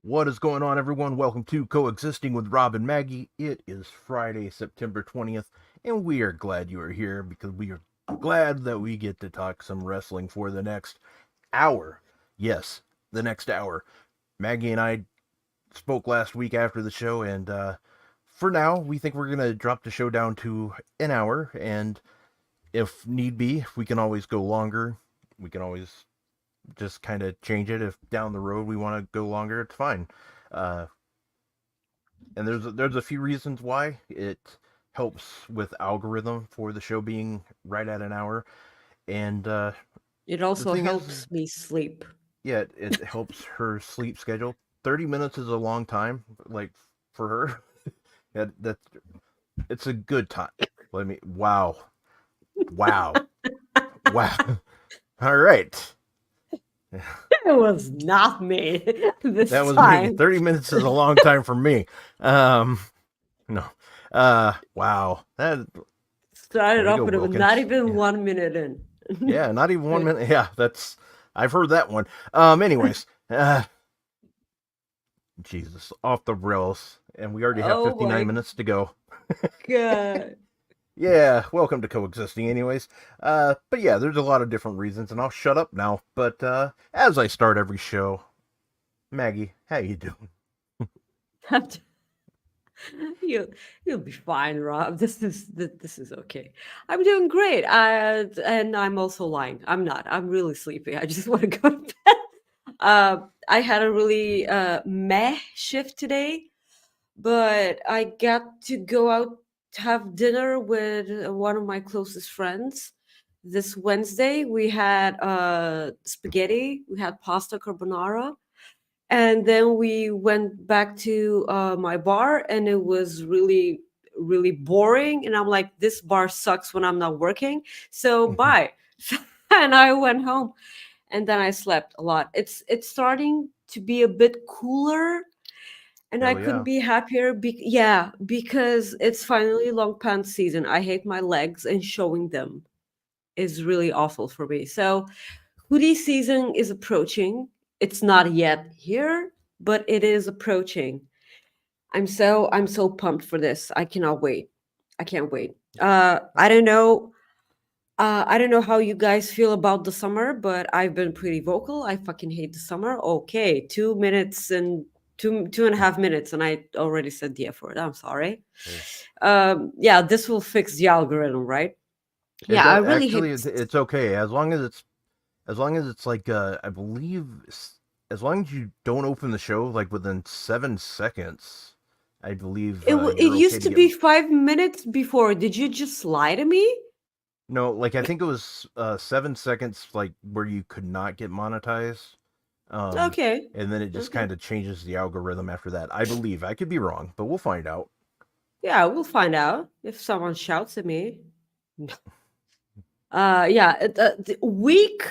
What is going on, everyone? Welcome to Coexisting with Rob and Maggie. It is Friday, September 20th, and we are glad you are here because we are glad that we get to talk some wrestling for the next hour. Yes, the next hour. Maggie and I spoke last week after the show, and for now, we think we're going to drop the show down to an hour, and if need be, we can always go longer. We can always just kind of change it if down the road we want to go longer. It's fine. Uh, and there's a few reasons why it helps with algorithm for the show being right at an hour, and It the also thing is, helps me sleep. yeah, it helps her sleep schedule. 30 minutes is a long time, like for her. That it's a good time. Let me. Wow, wow, wow. All right. It was not me That this was me. time. 30 minutes is a long time for me. Um, no. Wow. That Started way to off go, with not Wilkins. even Yeah. 1 minute in. Yeah, not even 1 minute. Yeah, that's I've heard that one. Anyways, Jesus, off the rails. And we already have Oh 59 my minutes to go. god. Yeah, welcome to Coexisting anyways. But yeah, there's a lot of different reasons, and I'll shut up now. But as I start every show, Maggie, how you doing? you you'll be fine, Rob. This is okay. I'm doing great. And I'm also lying. I'm not. I'm really sleepy. I just want to go to bed. I had a really meh shift today, but I got to go out to have dinner with one of my closest friends. This Wednesday, we had spaghetti, we had pasta carbonara, and then we went back to my bar, and it was really, really boring. And I'm like, this bar sucks when I'm not working, so bye. And I went home, and then I slept a lot. It's starting to be a bit cooler, and I Hell couldn't yeah. be happier. Yeah, because it's finally long pants season. I hate my legs, and showing them is really awful for me. So hoodie season is approaching. It's not yet here, but it is approaching. I'm so pumped for this. I cannot wait. I can't wait. I don't know how you guys feel about the summer, but I've been pretty vocal. I fucking hate the summer. Okay, 2 minutes and two and a half minutes, and I already said the F word. I'm sorry. Yeah, this will fix the algorithm, right? It Yeah, I does really actually. hate. It's okay as long as it's like I believe as long as you don't open the show like within 7 seconds, I believe It you're okay used to to get. be 5 minutes before. Did you just lie to me? No, like I think it was 7 seconds, like where you could not get monetized. Um, Okay. and then it just Okay. kind of changes the algorithm after that. I believe I could be wrong, but we'll find out. Yeah, we'll find out if someone shouts at me. Yeah, the week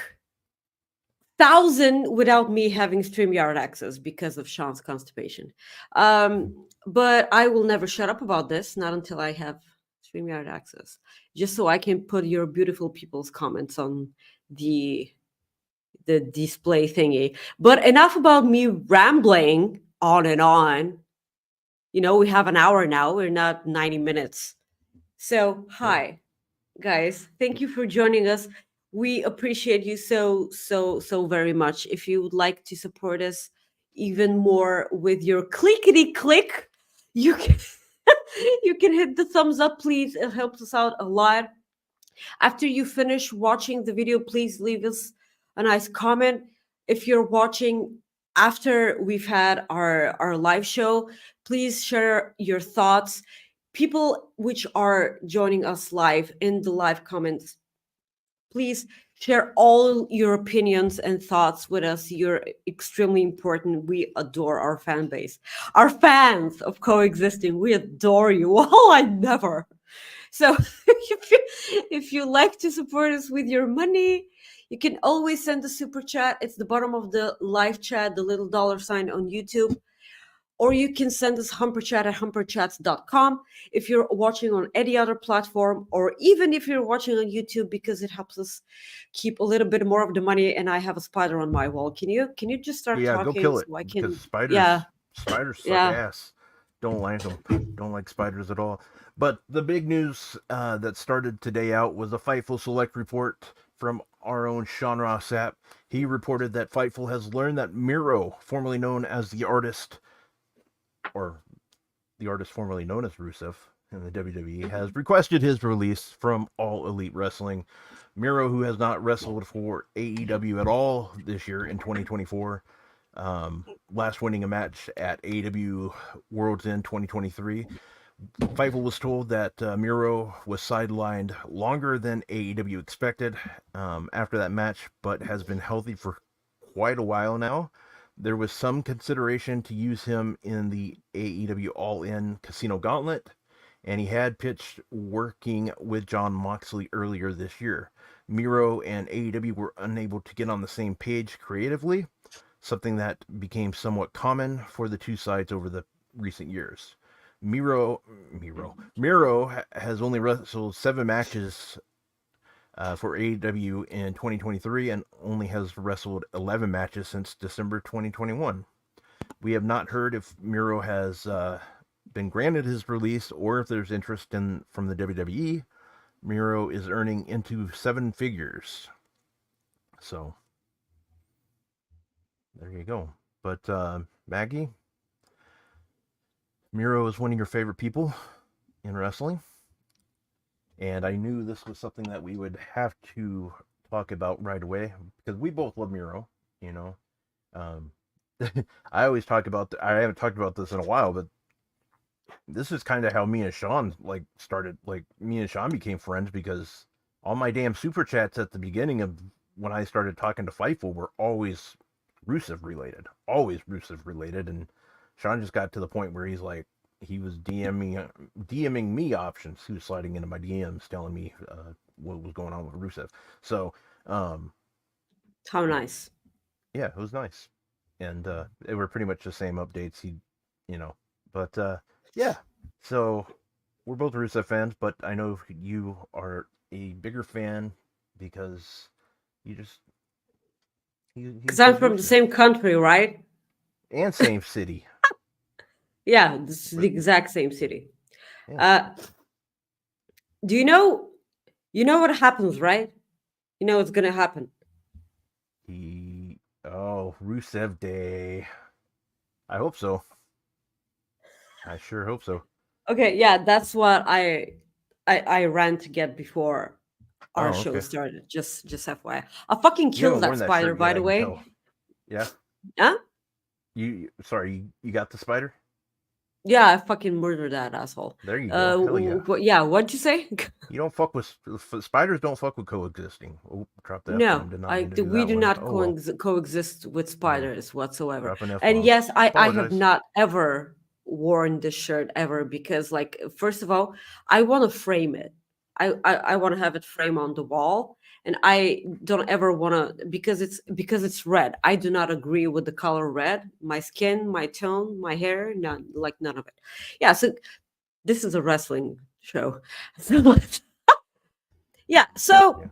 1,000 without me having StreamYard access because of Sean's constipation. But I will never shut up about this, not until I have StreamYard access, just so I can put your beautiful people's comments on the the display thingy. But enough about me rambling on and on. We have an hour now. We're not 90 minutes. So, Yeah. hi, guys. Thank you for joining us. We appreciate you so, so, so very much. If you would like to support us even more with your clickety click, you can. You can hit the thumbs up, please. It helps us out a lot. After you finish watching the video, please leave us a nice comment. If you're watching after we've had our live show, please share your thoughts. People which are joining us live in the live comments, please share all your opinions and thoughts with us. You're extremely important. We adore our fan base, our fans of Coexisting. We adore you. Oh, I never. So if you like to support us with your money, you can always send a super chat. It's the bottom of the live chat, the little dollar sign on YouTube. or you can send us humperchat at humperchats.com if you're watching on any other platform, or even if you're watching on YouTube, because it helps us keep a little bit more of the money. And I have a spider on my wall. Can you just start Yeah, go talking kill it so I because can? Yeah, spiders suck yeah. ass. Don't like them. Don't like spiders at all. But the big news that started today out was a Fightful Select report from our own Sean Ross Sapp. He reported that Fightful has learned that Miro, formerly known as the artist, or the artist formerly known as Rusev in the WWE, Mhm. has requested his release from All Elite Wrestling. Miro, who has not wrestled for AEW at all this year in 2024, last winning a match at AEW World's End 2023. Fightful was told that Miro was sidelined longer than AEW expected after that match, but has been healthy for quite a while now. There was some consideration to use him in the AEW All In Casino Gauntlet, and he had pitched working with John Moxley earlier this year. Miro and AEW were unable to get on the same page creatively, something that became somewhat common for the two sides over the recent years. Miro has only wrestled 7 matches for AEW in 2023 and only has wrestled 11 matches since December 2021. We have not heard if Miro has been granted his release or if there's interest in from the WWE. Miro is earning into 7 figures, so there you go. But Maggie, Miro is one of your favorite people in wrestling, and I knew this was something that we would have to talk about right away because we both love Miro. You know, um, I always talk about. I haven't talked about this in a while, but this is kind of how me and Sean started. Like me and Sean became friends because all my damn super chats at the beginning of when I started talking to Fightful were always Rusev related, and Sean just got to the point where he's like, he was DMing me options. He was sliding into my DMs, telling me what was going on with Rusev. So, um, How nice. yeah, it was nice, and they were pretty much the same updates. You know, but yeah. So we're both Rusev fans, but I know you are a bigger fan because you just Because he's I'm just from the Rusev same country, right? and same city. Yeah, this is the But exact same city. yeah, Uh, do you know what happens, right? You know what's gonna happen. Rusev Day. I hope so. I sure hope so. Okay, yeah, that's what I ran to get before our Oh, show okay. started. Just FYI. I fucking You killed haven't that worn that spider, shirt by yet, I the can way. tell. Yeah. Huh? You sorry, you got the spider? Yeah, I fucking murdered that asshole. There you go. Hell yeah. Yeah, what'd you say? You don't fuck with spiders. Don't fuck with coexisting. Oh, drop the f No, bomb. Did not mean to do we that do one. not Oh well. coexist with Oh, spiders whatsoever. drop an f And bomb. yes, I have Apologize. not ever worn this shirt ever, because, like, first of all, I want to frame it. I want to have it framed on the wall, and I don't ever want to, because it's red. I do not agree with the color red. My skin, my tone, my hair, none of it. Yeah, so this is a wrestling show. So yeah, Yeah. so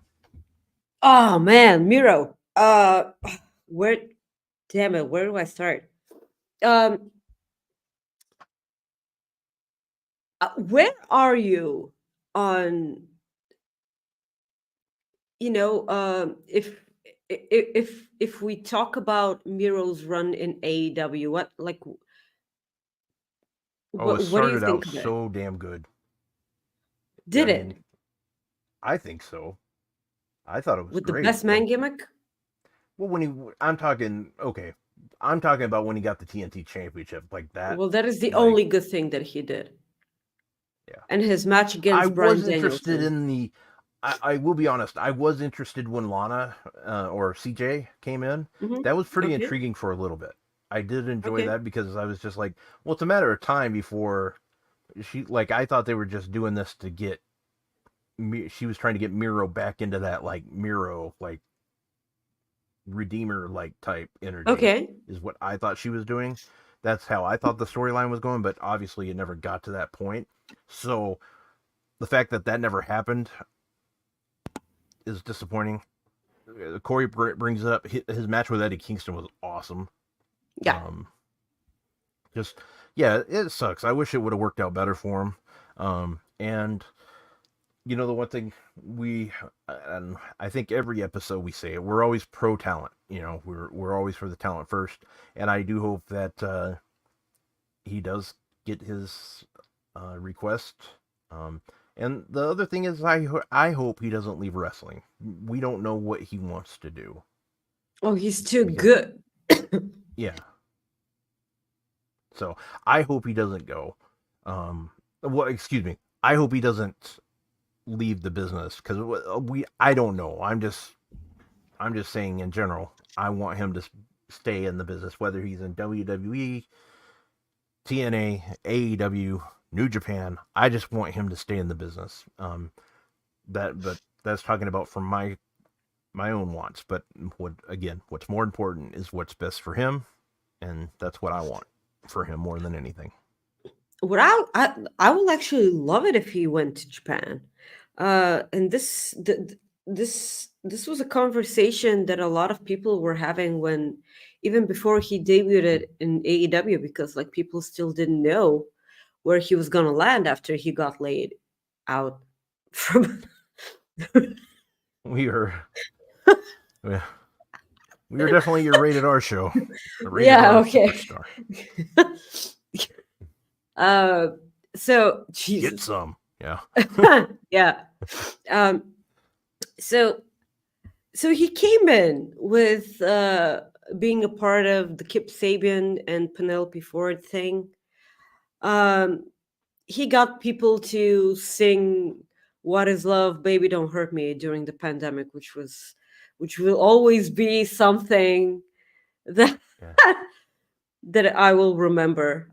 oh man, Miro. Where? Damn it, where do I start? Um, where are you on? If we talk about Miro's run in AEW, Oh, it what do you started out think of it? so damn good. I Did mean, it I think so. I thought it was with the great. best man gimmick? Well, I'm talking. Okay, I'm talking about when he got the TNT Championship, like that. Well, that is the Like, only good thing that he did, yeah. and his match I against Brian was interested Danielson. in the. I will be honest. I was interested when Lana or CJ came in. Hmm. That was pretty Okay, intriguing for a little bit. I did enjoy okay, that because I was just like, well, it's a matter of time before she. Like, I thought they were just doing this to get me. She was trying to get Miro back into that like Miro like redeemer like type energy okay. is what I thought she was doing That's how I thought the storyline was going, but obviously it never got to that point. So the fact that that never happened is disappointing. Corey brings it up. His match with Eddie Kingston was awesome. Yeah. Um, just yeah, it sucks. I wish it would have worked out better for him. And the one thing and I think every episode we say it, we're always pro talent. We're always for the talent first, and I do hope that he does get his request. And the other thing is, I hope he doesn't leave wrestling. We don't know what he wants to do Oh, he's too because good. yeah. So I hope he doesn't go. Well, excuse me. I hope he doesn't leave the business because I don't know. I'm just saying in general. I want him to stay in the business, whether he's in WWE, TNA, AEW, New Japan. I just want him to stay in the business. But that's talking about from my own wants. But what's more important is what's best for him, and that's what I want for him more than anything. What I will actually love it if he went to Japan. And this was a conversation that a lot of people were having when even before he debuted in AEW, because like people still didn't know where he was gonna land after he got laid out from. We are yeah, we are definitely your rated R show, the rated Yeah, R okay. superstar. uh so Get Jesus. some, yeah. Yeah. um so so he came in with being a part of the Kip Sabian and Penelope Ford thing. um he got people to sing "What Is Love, Baby Don't Hurt Me" during the pandemic, which will always be something that Yeah. that I will remember.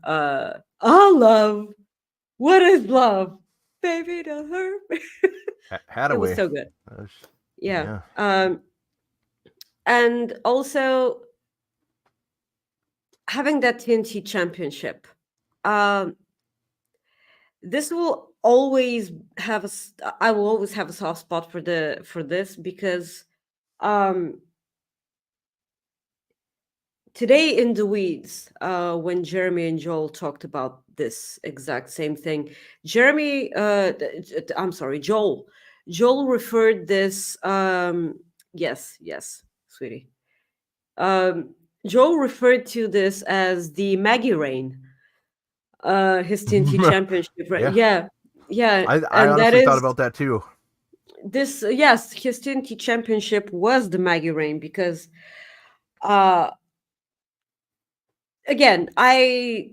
Oh, love, what is love, baby don't hurt me. It was Hadaway. so good. Yeah. Yeah. And also having that TNT championship. Um, this will always have I will always have a soft spot for this because um today in the weeds, when Jeremy and Joel talked about this exact same thing, I'm sorry, Joel referred this yes, sweetie. um Joel referred to this as the Maggie reign, his TNT championship, right? Yeah. Yeah, yeah. I And that honestly thought is about that too. this, yes, his TNT championship was the Maggie reign because uh again, I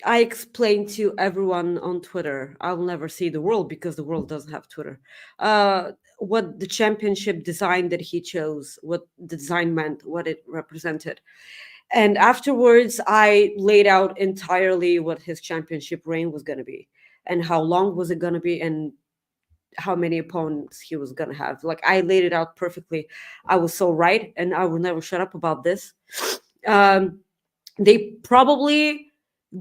explained to everyone on Twitter. I will never see the world because the world doesn't have Twitter. What the championship design that he chose, what the design meant, what it represented. And afterwards I laid out entirely what his championship reign was going to be and how long was it going to be and how many opponents he was going to have. Like, I laid it out perfectly. I was so right, and I will never shut up about this. um they probably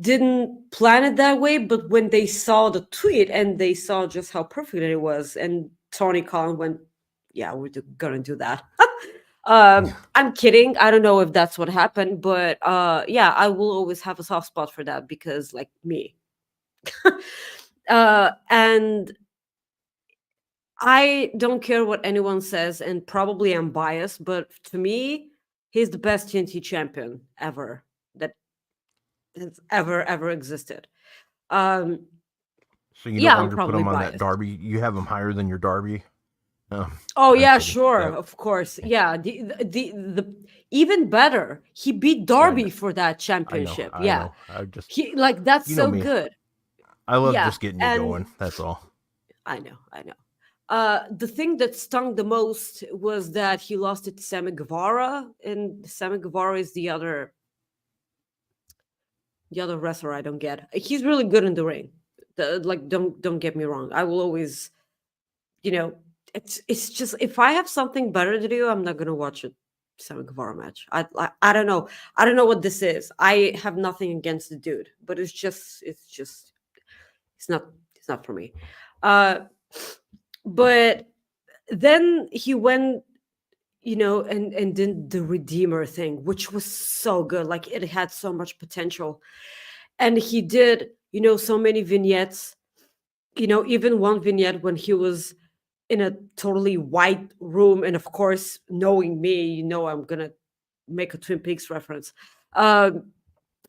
didn't plan it that way, but when they saw the tweet and they saw just how perfect it was, and Tony Khan went, "Yeah, we're gonna do that." I'm kidding. I don't know if that's what happened, but yeah, I will always have a soft spot for that because, like me, and I don't care what anyone says, and probably I'm biased, but to me, he's the best TNT champion ever that has ever existed. Um, So you no yeah, I'm longer put probably him on that biased. Darby. You have him higher than your Darby. Oh I'm yeah, kidding. sure, That of course. Yeah, the even better, he beat yeah, I know. Darby for that I know. championship. I Yeah, know. I just he, like, that's you know so me. good. I love Yeah, just getting you and going. That's all. I know. The thing that stung the most was that he lost it to Sammy Guevara, and Sammy Guevara is the other wrestler I don't get. He's really good in the ring. Like, don't get me wrong. I will always, you know, it's just if I have something better to do, I'm not gonna watch it. Sammy Guevara match. I don't know. I don't know what this is. I have nothing against the dude, but it's not it's not for me. Uh, but then he went, and did the Redeemer thing, which was so good. Like it had so much potential, and he did, so many vignettes. Even one vignette when he was in a totally white room, and of course, knowing me, I'm gonna make a Twin Peaks reference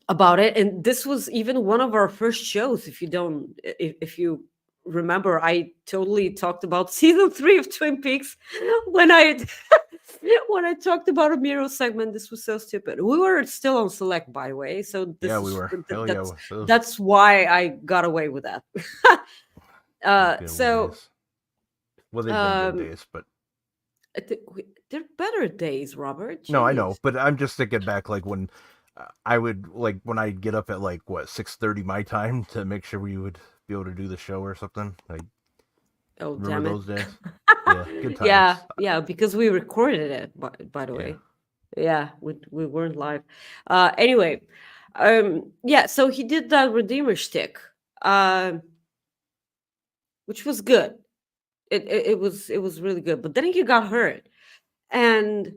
about it. And this was even one of our first shows. If you remember, I totally talked about season 3 of Twin Peaks when I when I talked about a Miro segment. This was so stupid. We were still on Select, by the way, so Yeah, we were. Hell yeah. that's why I got away with that. Those good old So days. Well, they've been good um days, but they're better days, Robert. no, I know. Jeez. But I'm just thinking back, like when I would when I'd get up at like what 6:30 my time to make sure we would be able to do the show or something. Like, Oh, remember damn it. those days? Yeah, good Yeah, times. yeah, because we recorded it, by the Yeah, way. Yeah, we weren't live. Anyway, yeah, so he did that Redeemer shtick, which was good. It was really good. But then he got hurt. And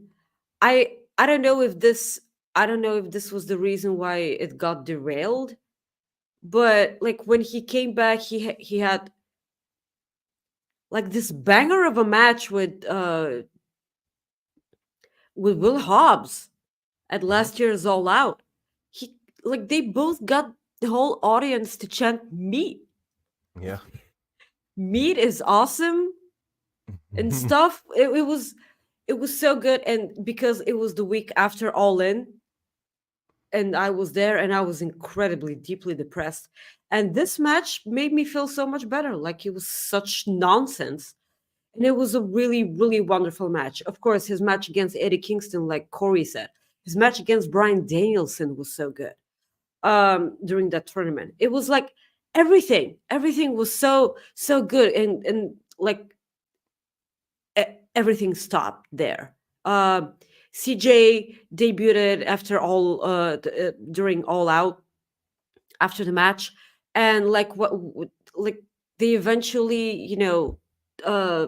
I don't know if this was the reason why it got derailed, but like when he came back, he had like this banger of a match with Will Hobbs at hmm last year's All Out. He like they both got the whole audience to chant meat. yeah. Meat is awesome and stuff. It was so good, and because it was the week after All In, and I was there, and I was incredibly deeply depressed. And this match made me feel so much better. Like it was such nonsense. And it was a really, really wonderful match. Of course, his match against Eddie Kingston, like Corey said, his match against Brian Danielson was so good during that tournament. It was like everything was so good. And like everything stopped there. CJ debuted after during All Out after the match, and like like they eventually, uh,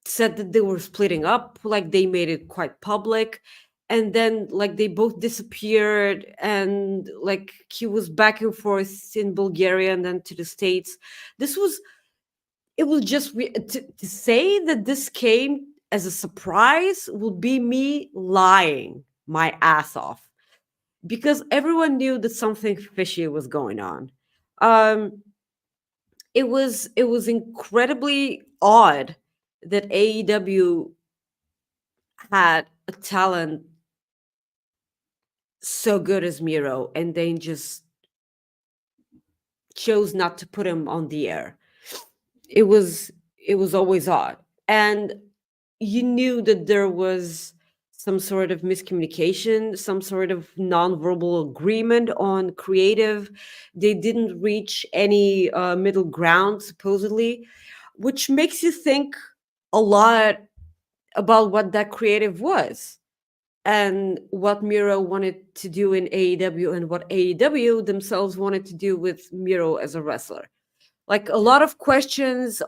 said that they were splitting up. Like they made it quite public, and then like they both disappeared, and like he was back and forth in Bulgaria and then to the States. This was it was just to say that this came as a surprise will be me lying my ass off, because everyone knew that something fishy was going on. um it was incredibly odd that AEW had a talent so good as Miro, and they just chose not to put him on the air. It was always odd, and you knew that there was some sort of miscommunication, some sort of nonverbal agreement on creative. They didn't reach any middle ground, supposedly, which makes you think a lot about what that creative was and what Miro wanted to do in AEW and what AEW themselves wanted to do with Miro as a wrestler. Like a lot of questions, uh,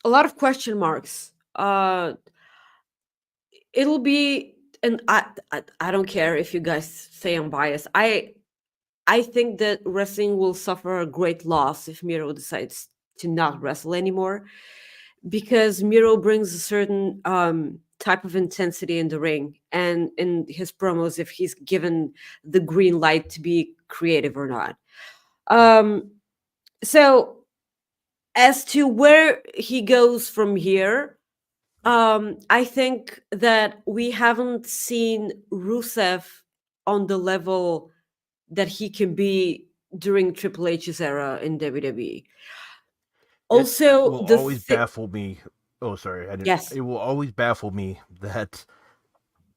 a lot of question marks. It'll be, and I don't care if you guys say I'm biased. I think that wrestling will suffer a great loss if Miro decides to not wrestle anymore, because Miro brings a certain type of intensity in the ring and in his promos, if he's given the green light to be creative or not. Um, so as to where he goes from here, I think that we haven't seen Rusev on the level that he can be during Triple H's era in WWE. It Also, will always baffle me. Oh, sorry, I didn't. yes, It will always baffle me that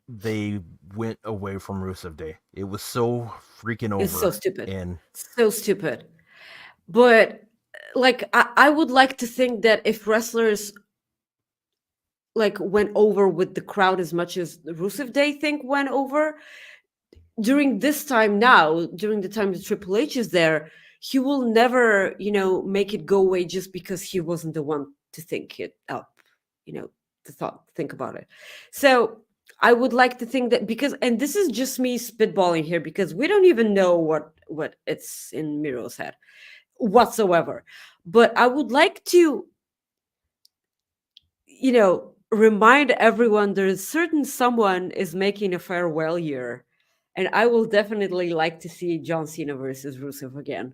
they went away from Rusev Day. It was so freaking it's so over, stupid, and so stupid. But like, I would like to think that if wrestlers like went over with the crowd as much as the Rusev Day thing went over. During this time now, during the time that Triple H is there, he will never, make it go away just because he wasn't the one to think it up, you know, think about it. So I would like to think that, because, and this is just me spitballing here, because we don't even know what it's in Miro's head whatsoever. But I would like to, remind everyone there's certain someone is making a farewell year. And I will definitely like to see John Cena versus Rusev again.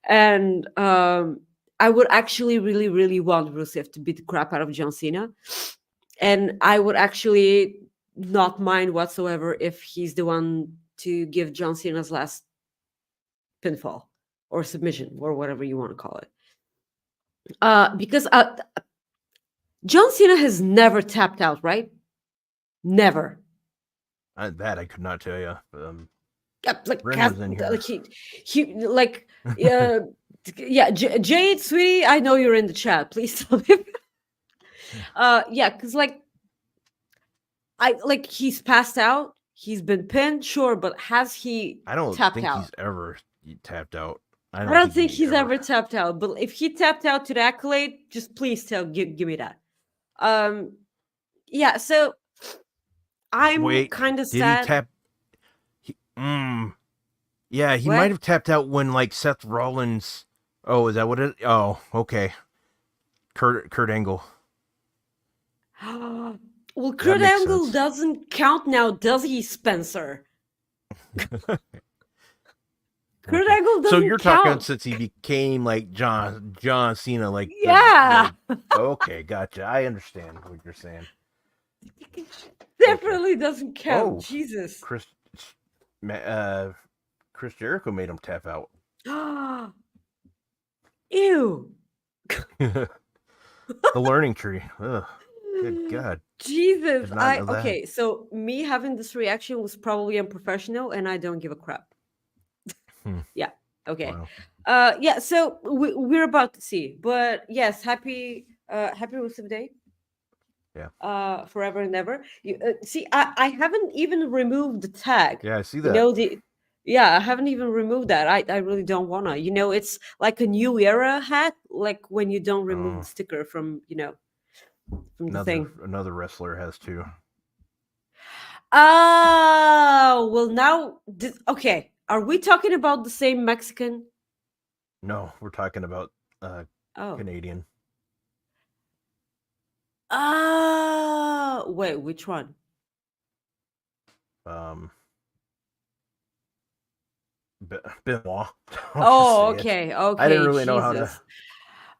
And I would actually really, really want Rusev to beat the crap out of John Cena. And I would actually not mind whatsoever if he's the one to give John Cena's last pinfall or submission or whatever you want to call it. Because John Cena has never tapped out, right? Never. That I could not tell you. Yeah, like, Ren was in here. like he like yeah, Jade, sweetie, I know you're in the chat. Please tell me. Yeah, because he's passed out. He's been pinned, sure, but has he I don't tapped think out? he's ever tapped out. I don't think he's ever tapped out. But if he tapped out to the accolade, just please give me that. Yeah. So I'm kind of sad. Did he tap? Yeah, he What? might have tapped out when like Seth Rollins. Oh, is that what it? Oh, okay. Kurt Angle. Well, Kurt Angle doesn't count now, does he, Spencer? Kurt Angle doesn't. So you're count. talking since he became like John Cena, like yeah. Okay, gotcha. I understand what you're saying. Definitely doesn't count. Oh, Jesus. Chris Jericho made him tap out. Ew. The learning tree. Ugh. Good God. Jesus. Okay, so me having this reaction was probably unprofessional, and I don't give a crap. Yeah. Okay. Wow. Yeah. So we're about to see, but yes, happy Rusev Day. Yeah. Forever and ever. See, I haven't even removed the tag. Yeah, I see that. Yeah, I haven't even removed that. I really don't wanna. It's like a new era hat, like when you don't remove the sticker from from the thing. Another wrestler has too. Oh, well now, okay. Are we talking about the same Mexican? No, we're talking about Canadian. Oh, wait, which one? Benoit. Oh, okay. Okay. I didn't really know how to.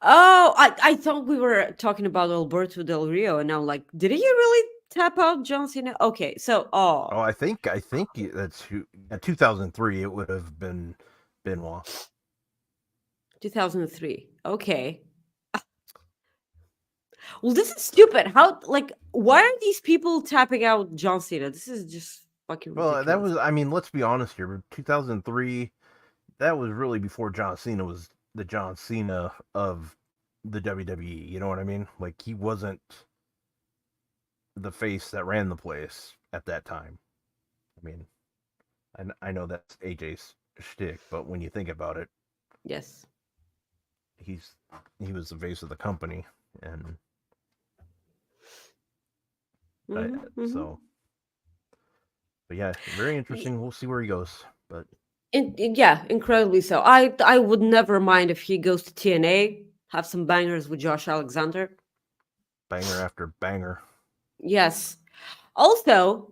Oh, I thought we were talking about Alberto Del Rio, and now like, did he really tap out John Cena? Okay, so Oh, I think that's who. 2003. It would have been Benoit. 2003. Okay. Well, this is stupid. How, why are these people tapping out John Cena? This is just fucking ridiculous. Well, that was, I mean, let's be honest here. 2003, that was really before John Cena was the John Cena of the WWE. You know what I mean? Like, he wasn't the face that ran the place at that time. I mean, I know that's AJ's shtick, but when you think about it, yes, he was the face of the company, and so. But yeah, very interesting. We'll see where he goes. But yeah, incredibly so. I would never mind if he goes to TNA, have some bangers with Josh Alexander. Banger after banger. Yes. Also,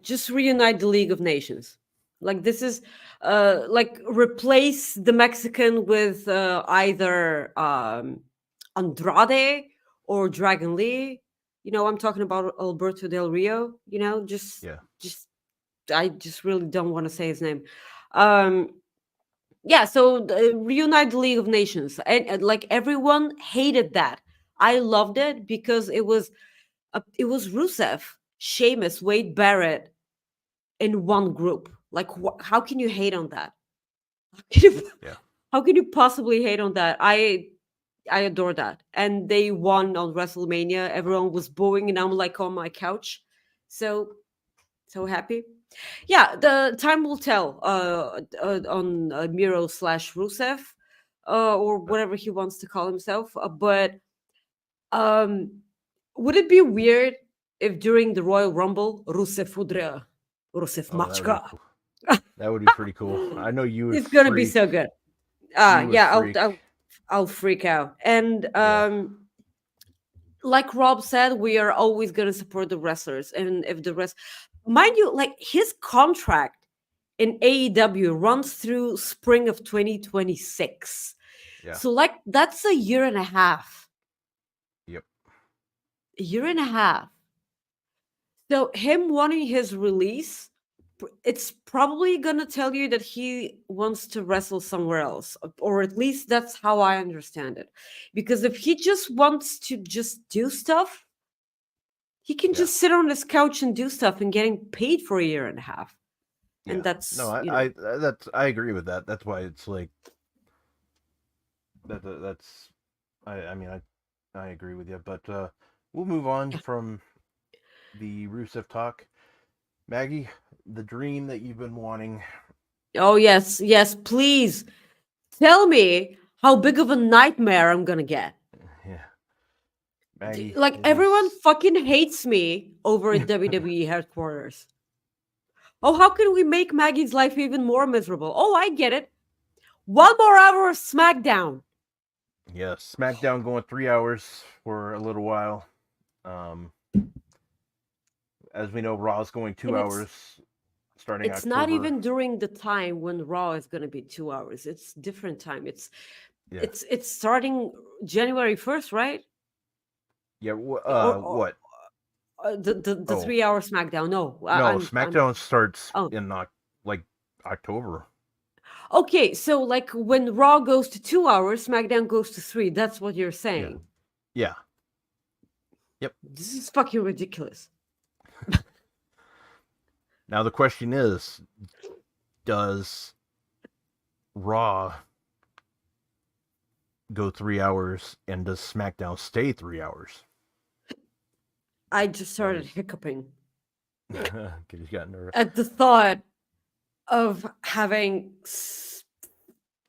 just reunite the League of Nations. Like, this is replace the Mexican with either Andrade or Dragon Lee. I'm talking about Alberto Del Rio. I just really don't want to say his name. Yeah, so reunite the League of Nations, and like, everyone hated that. I loved it because it was Rusev, Sheamus, Wade Barrett in one group. Like, how can you hate on that? How can you possibly hate on that? I adore that. And they won on WrestleMania. Everyone was booing, and I'm like on my couch. So, so happy. Yeah, the time will tell on Miro slash Rusev, or But whatever he wants to call himself. But um, would it be weird if during the Royal Rumble, Rusev udra, Rusev oh, that would be machka? cool. That would be pretty cool. I know you would It's gonna be so freak. good. You would Yeah, freak. I'll freak out. And Yeah. like Rob said, we are always gonna support the wrestlers. And if the rest, mind you, like his contract in AEW runs through spring of 2026. Yeah. So like that's a year and a half. Yep. A year and a half. So him wanting his release, it's probably gonna tell you that he wants to wrestle somewhere else, or at least that's how I understand it. Because if he just wants to just do stuff, he can Yeah. just sit on his couch and do stuff and getting paid for a year and a half. And Yeah. No, that's, I agree with that. That's why it's like that's I mean I agree with you, but we'll move on yeah. from the Rusev talk. Maggie, the dream that you've been wanting. Oh yes, yes, please tell me how big of a nightmare I'm gonna get. Yeah. Maggie, Like it everyone is fucking hates me over at WWE headquarters. Oh, how can we make Maggie's life even more miserable? Oh, I get it. One more hour of SmackDown. yeah, SmackDown going 3 hours for a little while. Um as we know, Raw's going two And it's hours starting it's not October. even during the time when Raw is going to be 2 hours. It's different time. Yeah. It's starting January 1st, right? Yeah, Or what? the Oh, 3 hour SmackDown. No, no, I'm SmackDown starts oh in like October. okay. So like when Raw goes to 2 hours, SmackDown goes to three. That's what you're Yeah. saying. Yeah. Yep. This is fucking ridiculous. Now the question is, does Raw go 3 hours and does SmackDown stay 3 hours? I just That started is hiccuping because you got nervous. at the thought of having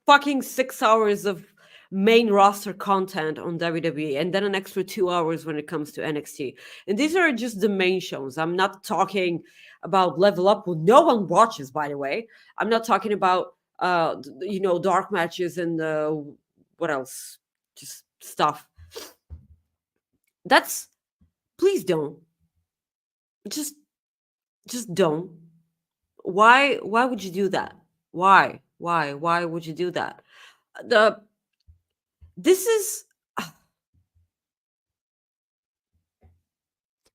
fucking 6 hours of main roster content on WWE and then an extra 2 hours when it comes to NXT. And these are just the main shows. I'm not talking about Level Up, who no one watches, by the way. I'm not talking about dark matches and what else? Just stuff. That's please don't. Just just don't. Why would you do that? Why would you do that? The This is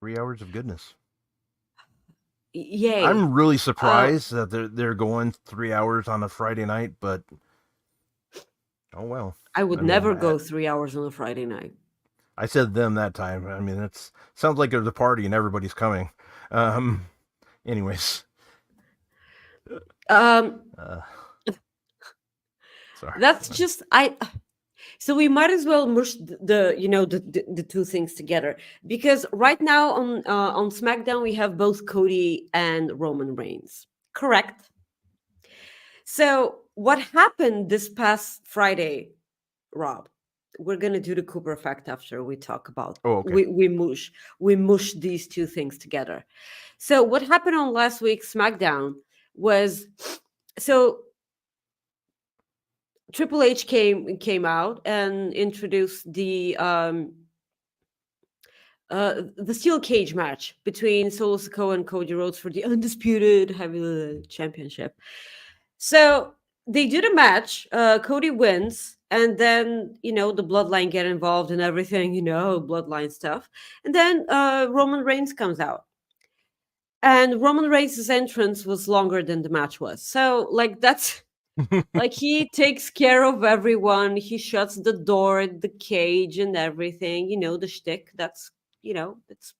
3 hours of goodness. yay. I'm really Uh, surprised that they're going 3 hours on a Friday night, but oh well. I would I mean, never go 3 hours on a Friday night. I said them that time. I mean, it's sounds like there's a party and everybody's coming. Um. Anyways, Um, uh, sorry. that's just I. So we might as well mush the two things together because right now on SmackDown we have both Cody and Roman Reigns. Correct. So what happened this past Friday, Rob? We're gonna do the Cooper effect after we talk about Oh, okay. we mush these two things together. So what happened on last week's SmackDown was so Triple H came out and introduced the steel cage match between Solo Sikoa and Cody Rhodes for the undisputed heavyweight championship. So they do the match. Cody wins, and then the bloodline get involved and everything. Bloodline stuff, and then Roman Reigns comes out. And Roman Reigns' entrance was longer than the match was. So, like, that's like he takes care of everyone. He shuts the door, the cage, and everything. The shtick. That's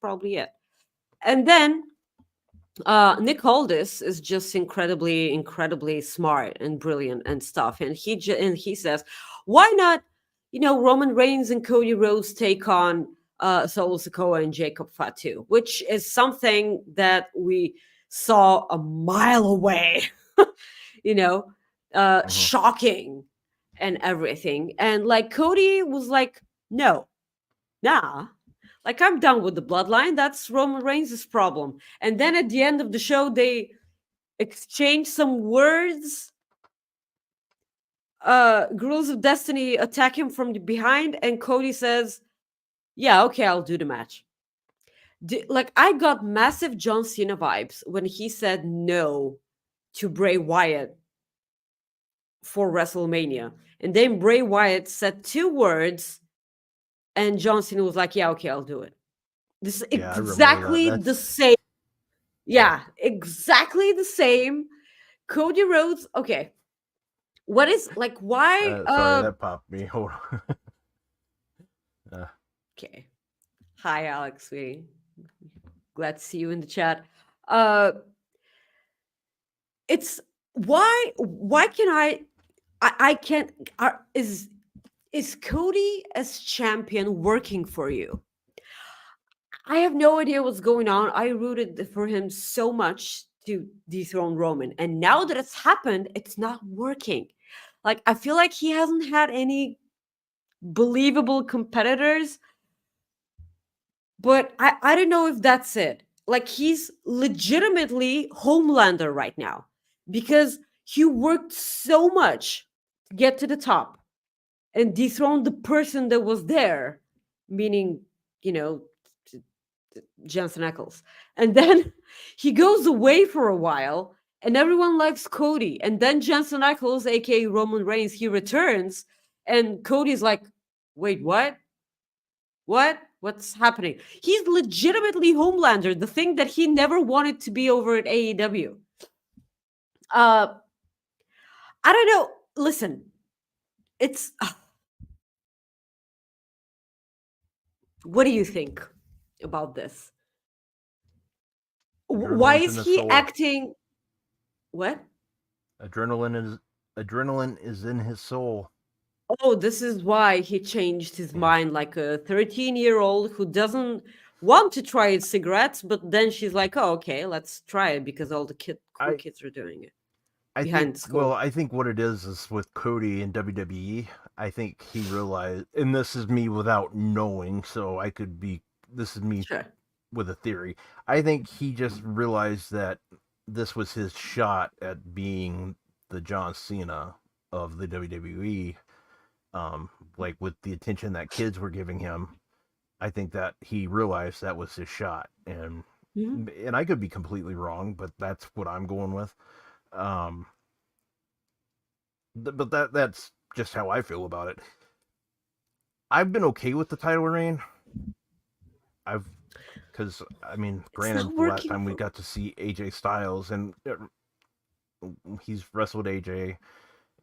probably it. And then Nick Aldis is just incredibly, incredibly smart and brilliant and stuff. And he says, "Why not? Roman Reigns and Cody Rhodes take on Solo Sikoa and Jacob Fatu, which is something that we saw a mile away, you know, Hmm. shocking and everything. And like Cody was like, no, nah. Like, I'm done with the bloodline. That's Roman Reigns' problem. And then at the end of the show, they exchange some words. Girls of Destiny attack him from the behind, and Cody says, "Yeah, okay, I'll do the match." Like, I got massive John Cena vibes when he said no to Bray Wyatt for WrestleMania, and then Bray Wyatt said two words, and John Cena was like, "Yeah, okay, I'll do it." This is Yeah, I remember that. exactly the That's same. yeah. Yeah, exactly the same. Cody Rhodes. Okay, what is like why? Sorry, that popped me. Hold on. uh, Okay. Hi, Alex, sweetie. Glad to see you in the chat. Uh, it's why can I can't is Cody as champion working for you? I have no idea what's going on. I rooted for him so much to dethrone Roman, and now that it's happened, it's not working. Like, I feel like he hasn't had any believable competitors, but I don't know if that's it. Like, he's legitimately Homelander right now because he worked so much to get to the top and dethrone the person that was there, meaning, you know, Jensen Ackles. And then he goes away for a while and everyone likes Cody. And then Jensen Ackles, aka Roman Reigns, he returns and Cody's like, wait, what? What? What's happening? He's legitimately Homelander, the thing that he never wanted to be over at AEW. Uh, I don't know. Listen, it's. What do you think about this? Why adrenaline's in is his he soul. acting? What? Adrenaline is adrenaline is in his soul. Oh, this is why he changed his Yeah. mind like a 13-year-old who doesn't want to try cigarettes, but then she's like, oh, okay, let's try it because all the cool I kids are doing it I think behind the well, school. I think what it is with Cody and WWE. I think he realized, and this is me without knowing, so I could be. This is me Sure. with a theory. I think he just realized that this was his shot at being the John Cena of the WWE. Like with the attention that kids were giving him, I think that he realized that was his shot, Mhm. and I could be completely wrong, but that's what I'm going with. Um, but that's just how I feel about it. I've been okay with the title reign. I've because I mean, It's granted, not the last working time we for. got to see AJ Styles, and he's wrestled AJ,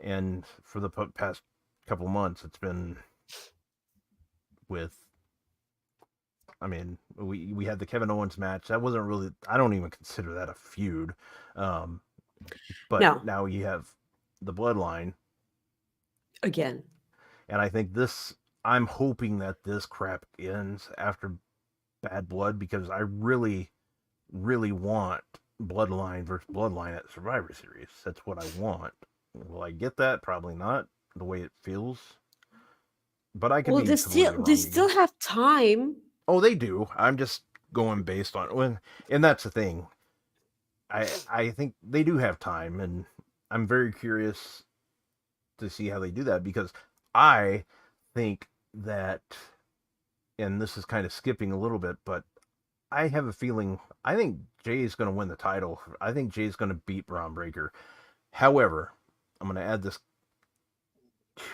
and for the past couple months, it's been with. I mean, we had the Kevin Owens match. That wasn't really. I don't even consider that a feud. Um, but No, now you have the Bloodline, again. and I think this. I'm hoping that this crap ends after Bad Blood because I really want Bloodline versus Bloodline at Survivor Series. That's what I want. Will I get that? Probably not. The way it feels, but I could Well, be completely they wrong still again. have time. Oh, they do. I'm just going based on when, and that's the thing. I think they do have time, and I'm very curious to see how they do that because I think that, and this is kind of skipping a little bit, but I have a feeling I think Jay is going to win the title. I think Jay is going to beat Braun Breaker. However, I'm going to add this.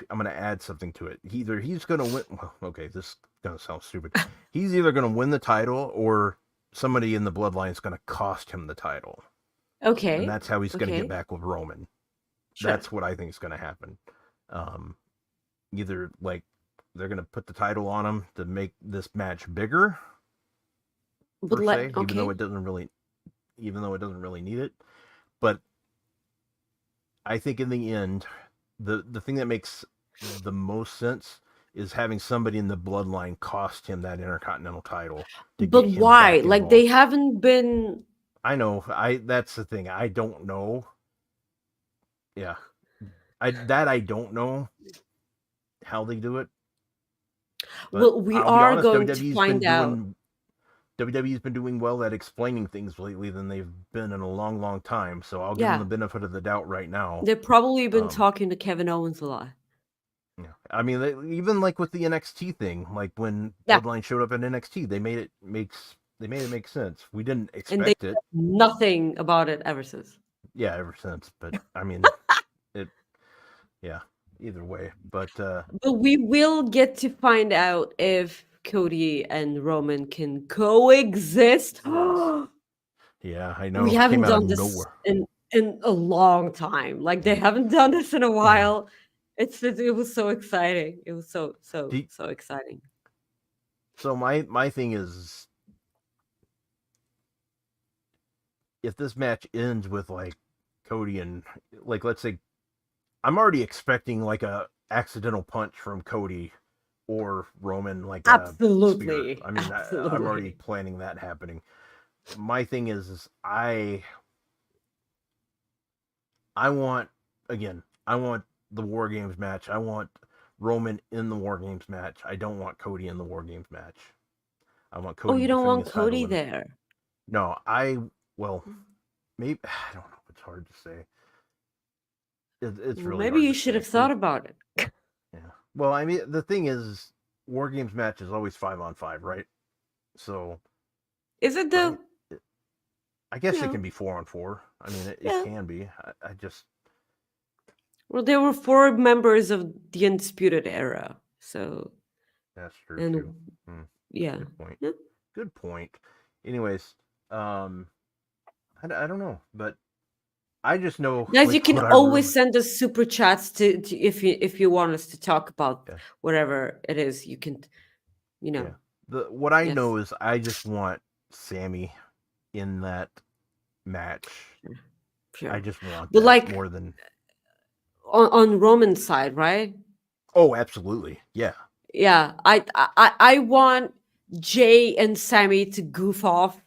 I'm going to add something to it. Either he's going to win. Well, okay, this is going to sound stupid. He's either going to win the title or somebody in the bloodline is going to cost him the title, and Okay. that's how he's going to get Okay. back with Roman. Sure. That's what I think is going to happen. Um, Either like they're going to put the title on him to make this match bigger But per se, okay. even though it doesn't really need it. But I think in the end, the thing that makes the most sense is having somebody in the bloodline cost him that Intercontinental title to But get him why? back Like they involved. haven't been. I know. I That's the thing. I don't know. Yeah, I don't know how they do it. But Well, we I'll be are honest, going to find out. WWE's been doing well at explaining things lately than they've been in a long, long time. So I'll give them the Yeah, benefit of the doubt right now. they've probably been Um, talking to Kevin Owens a lot. yeah. I mean, even like with the NXT thing, like when Yeah, Bloodline showed up at NXT, they made it make sense. We didn't and they expect it, said nothing about it ever since. yeah, ever since. But I mean, it, yeah, either way. But But we will get to find out if Cody and Roman can coexist. yeah, I We know, came haven't out of done this nowhere. in a long time. Like they Yeah. haven't done this in a while. It was so exciting. It was Do, so exciting. so my thing is, if this match ends with like Cody and, like, let's say, I'm already expecting like a accidental punch from Cody or Roman, like a spear. Absolutely. I mean, I'm already Absolutely. planning that happening. My thing is I want, again, I want the War Games match. I want Roman in the War Games match. I don't want Cody in the War Games match. I want Oh, Cody you don't defending want his title. Cody And there. no, well, maybe, I don't know. It's hard to say. It's Well, really maybe hard you to should say. have thought about it. Yeah. Well, I mean, the thing is, War Games match is always 5-on-5, right? So, Is it right? though? I guess it No. can be 4-on-4. I mean, it Yeah. can be. I just, Well, there were four members of the Undisputed Era. So, that's true too. and Hmm. yeah. Good point. Yeah. Good point. Anyways, um, I don't know, but I just know, Guys, you like, can what I always really, send us super chats to if you want us to talk about yeah, whatever it is. You can, you know, yeah. What I yes, know is I just want Sammy in that match. sure, I sure. just want But that like more than, on Roman's side, right? oh, absolutely. Yeah. Yeah, I want Jay and Sammy to goof off,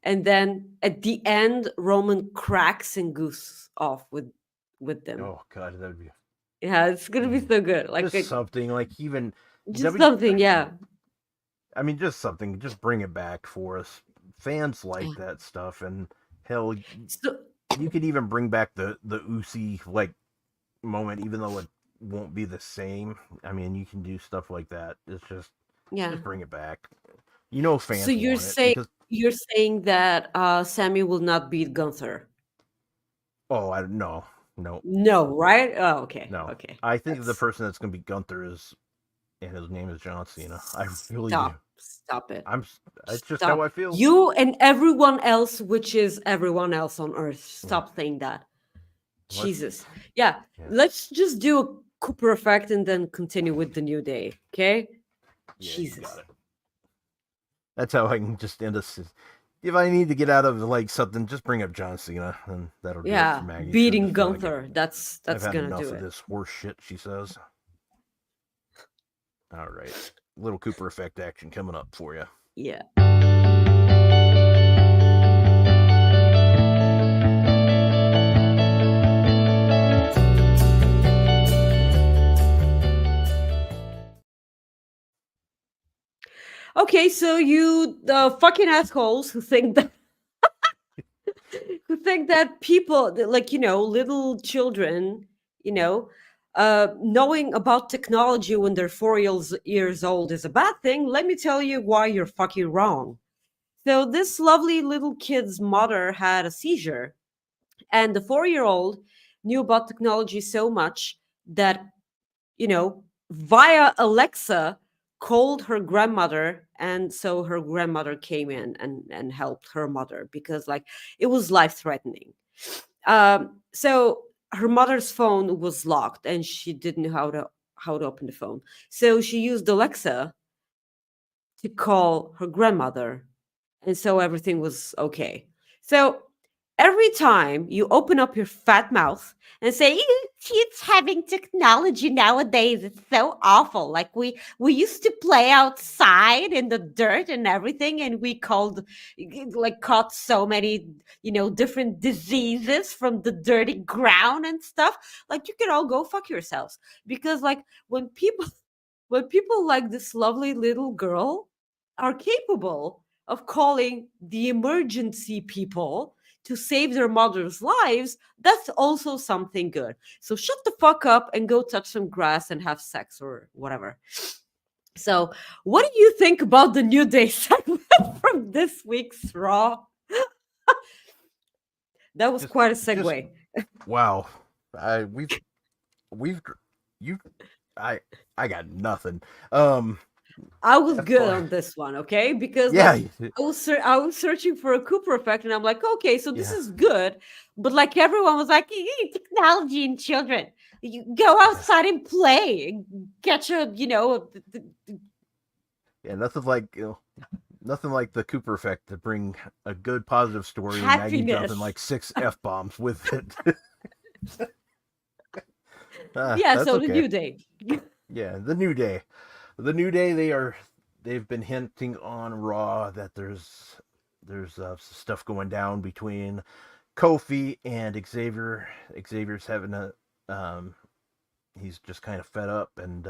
and then at the end, Roman cracks and goofs off with them. Oh god, that'd be, Yeah, it's gonna be mm, so good. just something like, even Just W. something, yeah. I mean, just something. Just bring it back for us. Fans like Yeah. that stuff, and hell, So you could even bring back the Usi, like, moment, even though it won't be the same. I mean, you can do stuff like that. It's yeah. just bring it back. You know, So fans want it because, you're saying that Sammy will not beat Gunther? oh, I no, no, No, right? Oh, okay, no. okay. I think the That's person that's gonna be Gunther is, and his name is John Cena. I really do. stop it. I'm. It's just how Stop. I feel. You and everyone else, which is everyone else on earth. Yeah. Stop saying that. What? Jesus. Yeah. Yeah. Let's just do a Cooper effect and then continue with the new day. Okay? Yeah. You got Jesus. it. That's how I can just end us. If I need to get out of like something, just bring up John Cena, and that'll do it for Yeah. Maggie. She'll Beating just be like, Gunther. "I've That's had gonna do enough of it. this horse shit," she says. All right, little Cooper effect action coming up for you. Yeah. Okay, so you fucking assholes who think that people like little children, you know, knowing about technology when they're 4 years old is a bad thing. Let me tell you why you're fucking wrong. So this lovely little kid's mother had a seizure, and the 4-year-old knew about technology so much that via Alexa called her grandmother, and so her grandmother came in and helped her mother because like it was life threatening. So her mother's phone was locked and she didn't know how to open the phone. So she used Alexa to call her grandmother, and so everything was okay. So Every time you open up your fat mouth and say kids having technology nowadays, it's so awful. Like we used to play outside in the dirt and everything, and we called like caught so many different diseases from the dirty ground and stuff. Like you can all go fuck yourselves, because like when people when people like this lovely little girl are capable of calling the emergency people to save their mother's lives, that's also something good. So shut the fuck up and go touch some grass and have sex or whatever. So, what do you think about the New Day segment from this week's Raw? That was Just quite a just segue. wow. I we've you I I got nothing. Um I was as good far on this one, okay? Because yeah, like I was searching for a Cooper effect, and I'm like, okay, so this yeah. is good, but like everyone was like, technology and children, you go outside and play, and get your, Yeah, nothing like nothing like the Cooper effect to bring a good positive story and Maggie dropping happiness. like 6 F bombs with it. Yeah, That's so the okay. New Day. Yeah, the New Day. The New Day, they've been hinting on Raw that there's stuff going down between Kofi and Xavier. Xavier's having a um he's just kind of fed up and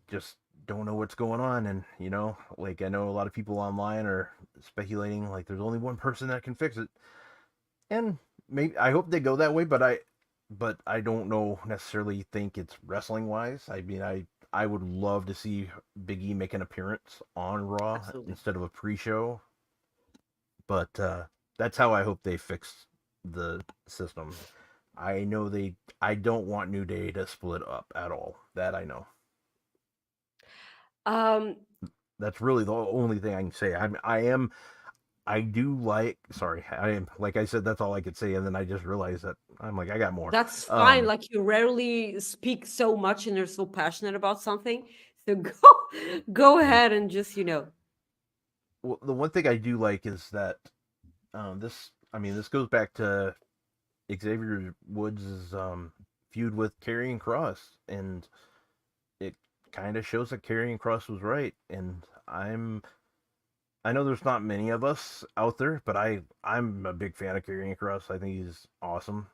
just don't know what's going on. And like, I know a lot of people online are speculating like there's only one person that can fix it, and maybe I hope they go that way, but I don't know necessarily think it's wrestling wise. I mean, I would love to see Big E make an appearance on Raw Absolutely. instead of a pre-show, but that's how I hope they fix the system. I don't want New Day to split up at all. That I know. Um, That's really the only thing I can say. I do like. Sorry, I am. Like I said, that's all I could say, and then I just realized that I'm like I got more. that's fine. Um, Like you rarely speak so much and you're so passionate about something. So go yeah. ahead and just, Well, the one thing I do like is that this. I mean, this goes back to Xavier Woods' feud with Karrion Cross, and it kind of shows that Karrion Cross was right. And I know there's not many of us out there, but I'm a big fan of Karrion Cross. I think he's awesome.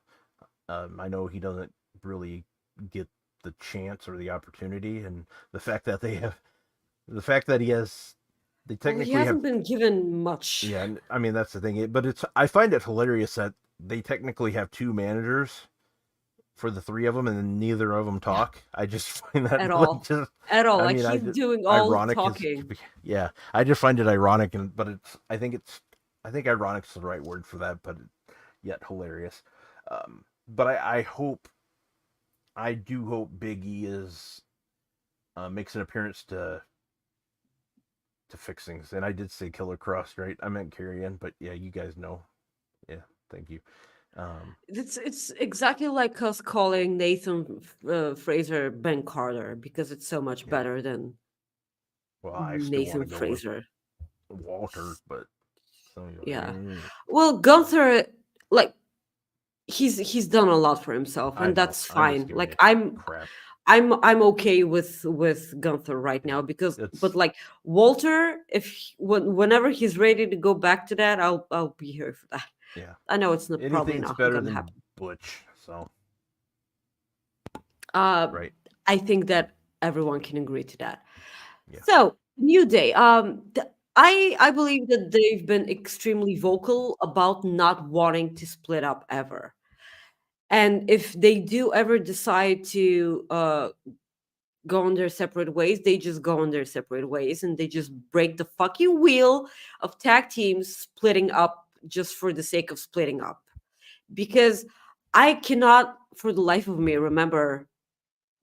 I know he doesn't really get the chance or the opportunity, and the fact that they have the fact that he has they well, he technically have. hasn't been given much. Yeah, I mean that's the thing. But I find it hilarious that they technically have two managers for the three of them, and then neither of them Yeah, talk. I just find that at like all. just. At all. I Like mean, I he's just doing all the ironic is talking. yeah. I just find it ironic, and but it's. I think ironic's the right word for that, but yet hilarious. But I do hope Big E is makes an appearance to fix things. And I did say Killer Cross, right? I meant Carrion, but yeah, you guys know. Yeah, thank you. Um, It's exactly like us calling Nathan Fraser Ben Carter, because it's so much yeah. better than Well, I still want Nathan to go with Fraser. Walter, but Yeah. mm, Well, Gunther, like he's done a lot for himself, I and know. that's I'm just fine. giving Like you crap. I'm okay with Gunther right Yeah, now, because but it's like Walter, whenever he's ready to go back to that, I'll be here for that. yeah. I know it's not probably Anything's not better gonna than happen. Butch. So Uh, right, I think that everyone can agree to that. yeah, So, New Day. I believe that they've been extremely vocal about not wanting to split up ever. And if they do ever decide to go on their separate ways, they just go on their separate ways, and they just break the fucking wheel of tag teams splitting up just for the sake of splitting up. Because I cannot, for the life of me, remember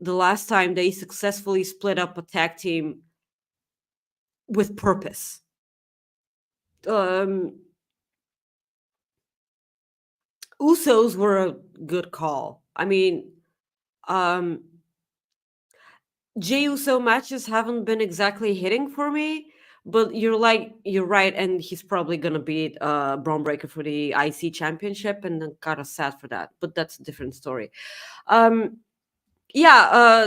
the last time they successfully split up a tag team with purpose. Um, Usos were a good call. I mean, Jey Uso matches haven't been exactly hitting for me, But you're right, and he's probably gonna beat Braun Breaker for the IC championship, and I'm kind of sad for that. But that's a different story. Um, yeah,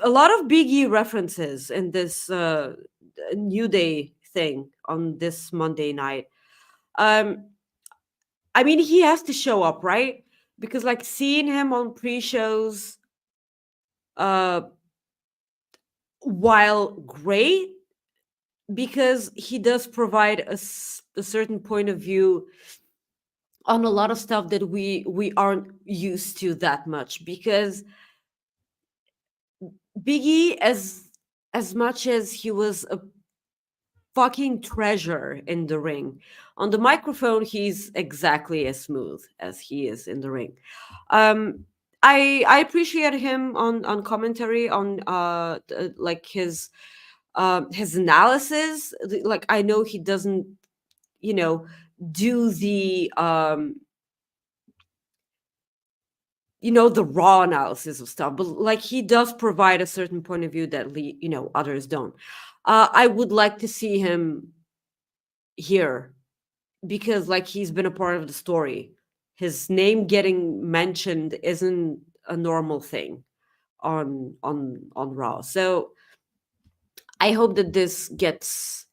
a lot of Big E references in this New Day thing on this Monday night. Um, I mean, he has to show up, right? Because like seeing him on pre-shows, uh, while great, because he does provide a certain point of view on a lot of stuff that we aren't used to that much. Because Biggie, as much as he was a fucking treasure in the ring, on the microphone he's exactly as smooth as he is in the ring. um I appreciate him on commentary on like his analysis. Like, I know he doesn't, you know, do the the raw analysis of stuff, but like he does provide a certain point of view that others don't. I would like to see him here, because like he's been a part of the story. His name getting mentioned isn't a normal thing on Raw. So I hope that this gets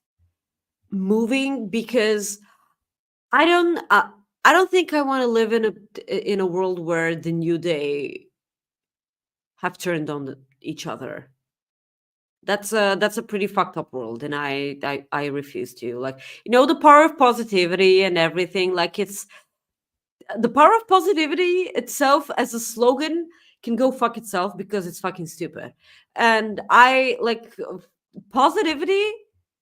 moving, because I don't uh, I don't think I want to live in a world where the New Day have turned on each other. That's a pretty fucked up world, and I refuse to. Like, the power of positivity and everything. Like, it's the power of positivity itself as a slogan can go fuck itself, because it's fucking stupid. And I like positivity.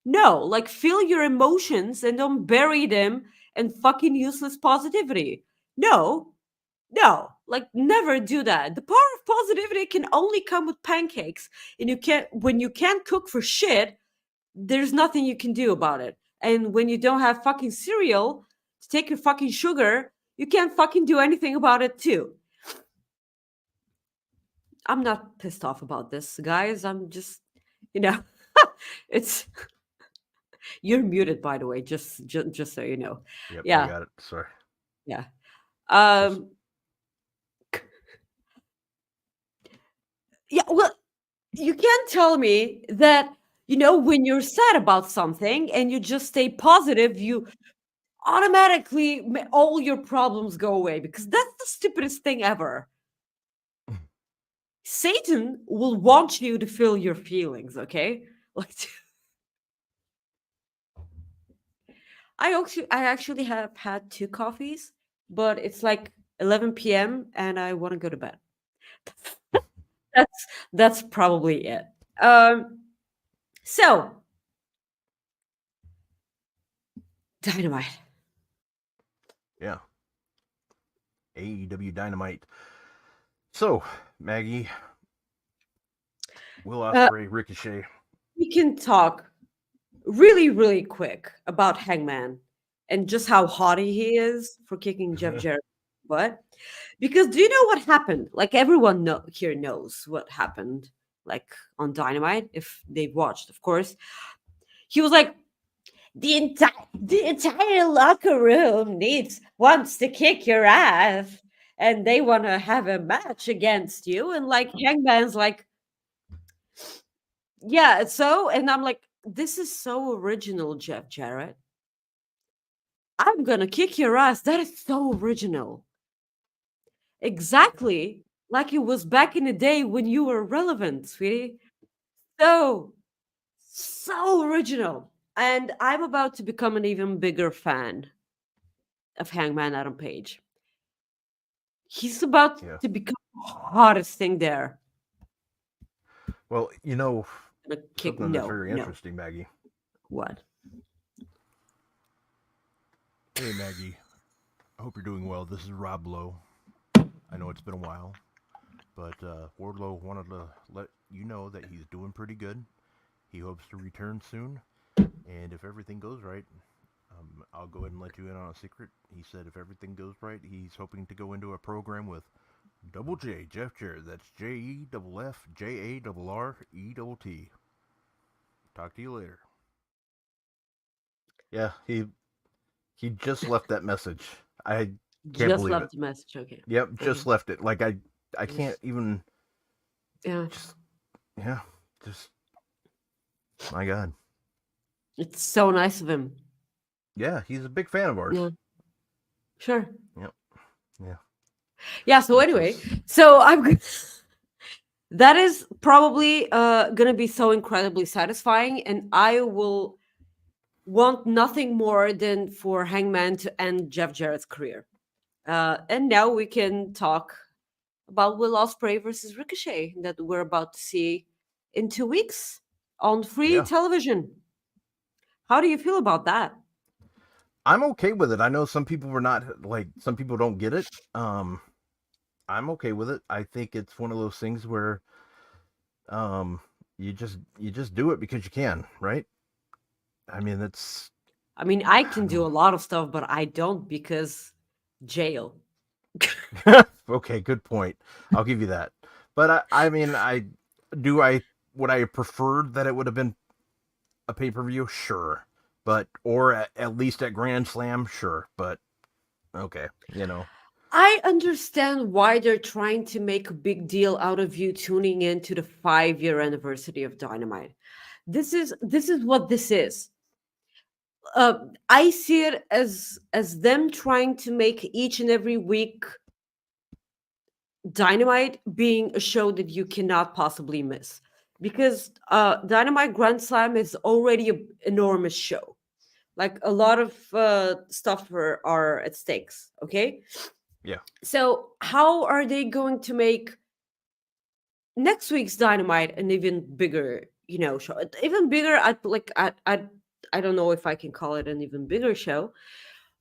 No, like, feel your emotions and don't bury them in fucking useless positivity. No, no, like, never do that. The power of positivity can only come with pancakes. And when you can't cook for shit, there's nothing you can do about it. And when you don't have fucking cereal to take your fucking sugar, you can't fucking do anything about it too. I'm not pissed off about this, guys. I'm just, you know, it's you're muted, by the way, just so you know. Yep, I Yeah, got it. Sorry. yeah. Just Um, yeah. Well, you can't tell me that when you're sad about something and you just stay positive, you automatically all your problems go away, because that's the stupidest thing ever. Satan will want you to feel your feelings, okay? Like, I actually have had two coffees, but it's like 11 p.m. and I want to go to bed. That's probably it. So Dynamite. yeah, AEW Dynamite. So, Maggie, Will Uh, Ospreay, Ricochet. we can talk really, really quick about Hangman and just how haughty he is for kicking Jeff Jarrett's butt. Because do you know what happened? Like, everyone here knows what happened, like, on Dynamite, if they've watched, of course. He was like, the entire locker room wants to kick your ass, and they want to have a match against you. And like, Hangman's like, yeah, so, and I'm like, this is so original, Jeff Jarrett. I'm gonna kick your ass. That is so original. Exactly like it was back in the day when you were relevant, sweetie. So, so original. And I'm about to become an even bigger fan of Hangman Adam Page. He's about Yeah. to become the hottest thing there. Well, Gonna kick, something that's no, very no. interesting, Maggie. What? Hey, Maggie. I hope you're doing well. This is Rob Lowe. I know it's been a while, but Wardlow wanted to let you know that he's doing pretty good. He hopes to return soon, and if everything goes right, I'll go ahead and let you in on a secret. He said if everything goes right, he's hoping to go into a program with Double J, Jeff Jarrett. That's JEFFJARRET. Talk to you later. Yeah, he just left that message. I can't Just believe it. left the message. Okay. Yep, Okay. just left it. Like I can't even Yeah. just yeah, just my God. It's so nice of him. Yeah, he's a big fan of ours. Yeah. Sure. Yep. Yeah. Yeah. So Which anyway, is so I'm. That is probably gonna be so incredibly satisfying, and I will want nothing more than for Hangman to end Jeff Jarrett's career. And now we can talk about Will Ospreay versus Ricochet that we're about to see in 2 weeks on free yeah. television. How do you feel about that? I'm okay with it. I know some people were not like some people don't get it. I'm okay with it. I think it's one of those things where um you just do it because you can, right? I mean, it's I mean, I I can do a lot of stuff, but I don't because jail. don't okay, good point. I'll give you that. But I mean, I would I have preferred that it would have been a pay-per-view? Sure. But or at least at Grand Slam, sure. But okay, I understand why they're trying to make a big deal out of you tuning in to the 5-year anniversary of Dynamite. This is what this is. I see it as them trying to make each and every week Dynamite being a show that you cannot possibly miss. Because Dynamite Grand Slam is already an enormous show. Like a lot of stuff are at stakes. Okay, yeah, so how are they going to make next week's Dynamite an even bigger, show? Even bigger. I don't know if I can call it an even bigger show,